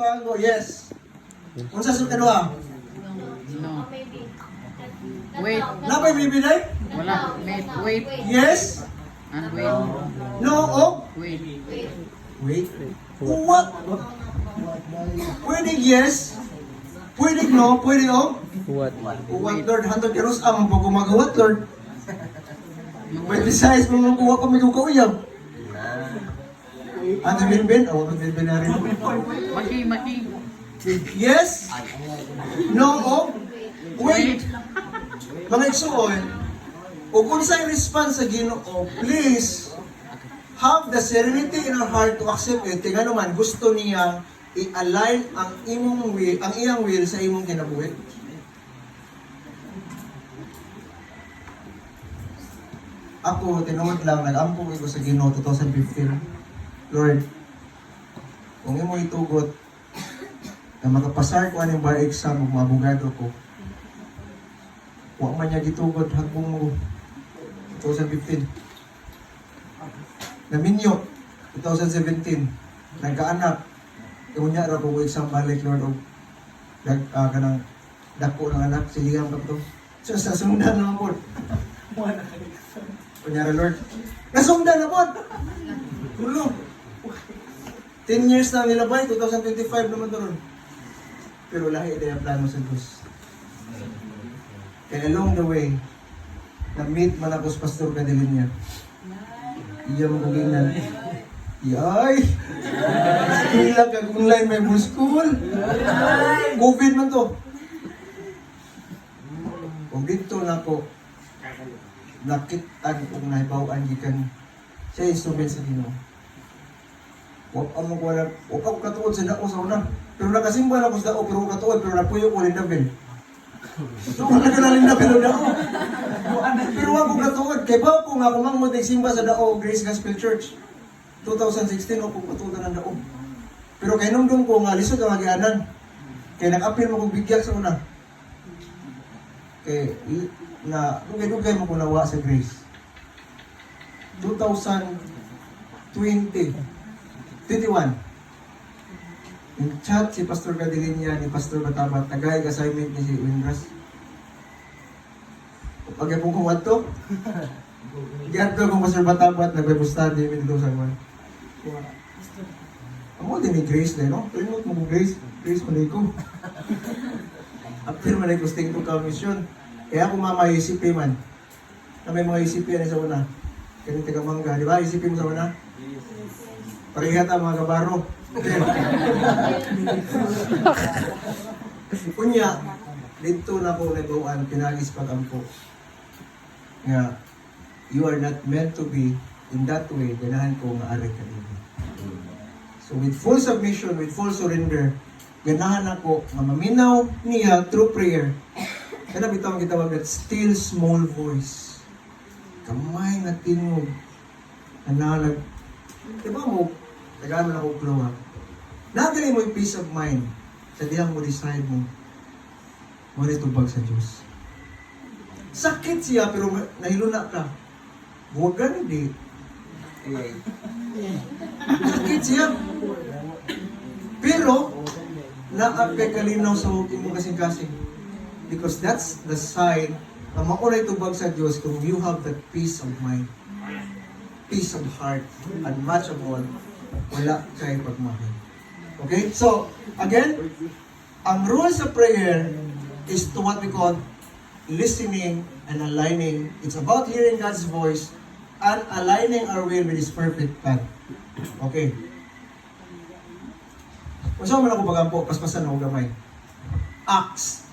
Pango, yes. Unsa sa kadua? No. Wait. Napay bibinay? Wala. Wait. Yes. And wait. No, oh. Wait. Wait. What? Pwede yes. Pwede no, pwede oh. What? What Lord, hantod karos ang pag gumagawa Lord. Pwede size mo nang kuha pa may kukauyab. Ano bin? Awa bin na rin. Maki. Yes. No, oh. Wait. Mga igsuon, o kung sa'yo response sa Ginoo, please have the serenity in our heart to accept it. Kaya naman, gusto niya i-align ang imong will, ang iyang will sa imong kinabuhi. Ako, tinuod lang, nag-ampong ko sa Ginoo 2015. Lord, kung imo itugot na makapasar ko anong bar exam ug maabogado ko, wa man niya gitugot hanggang mo 2015. Naminyo 2017 nagkaanak unya ra ko exam balik Lord og kanang dako ng anak siligang pa to. So sa sundan naman po. Kunyari Lord, nasundan na po. Tulo. 10 years na nilabay, 2025 naman to ron. Pero lahi din ang plano sa Diyos. And along the way, na-meet man ako sa Pastor Cadilinya. Iya mo kugingan. Yay! Kila ka online may full school. COVID man to. Kung dito na ako, nakitaan kong naibawaan gikan siya instrument sa Ginoo. Huwag ako katuod sa dao sa una. Pero nakasimba na ako sa dao, pero katuod, pero napuyo ko lindabin. So, wala ka na lindabin o dao. Pero ako katuod, kay ba po nga kumang mo simba sa dao, Grace Gospel Church. 2016, ako katuod na ng dao. Pero kay nung ko nga, lisod ang magianan. Kaya nag-appeal mo kong bigyak sa una. Kaya, dugay-dugay mo ko nawa sa Grace. 21. Yung chat si Pastor Cadilinya ni Pastor Batabat, nagay assignment ni si Windras. Pag po kung wato, giadto kong Pastor Batabat, nag-Bible study, may dito sa kwan. Amo din ni Grace na, no? Pinot mo ko Grace mo ko. After man ay gusting ko ka-mission. Kaya ako mama ICP man. Na may mga ICP yan sa una. Kaya taga Mangga, di ba? ICP mo sa una? Parihat ang mga kabaro. Kunya, dito na po nagawaan, pinagis pagampo. Nga, you are not meant to be in that way, ganahan ko nga ari ka dito. So with full submission, with full surrender, ganahan ako nga maminaw niya through prayer. Kaya bitawang gitawag that still small voice. Kamay nga tingog. Analag. Diba mo, tagalan ako clue ha. Nagali mo yung peace of mind. Sa diyang mo decide mo, mo tubag sa Diyos. Sakit siya, pero nahiluna ka. Buwagan hindi. Sakit siya. Pero, naapay kalinaw sa imong kasing-kasing. Because that's the sign na maunay tubag sa Diyos kung you have that peace of mind, peace of heart, and much of all, wala kay pagmahal. Okay? So, again, ang rules of prayer is to what we call listening and aligning. It's about hearing God's voice and aligning our will with His perfect plan. Okay. Kung saan man ako bagampo, paspasan ako gamay. Acts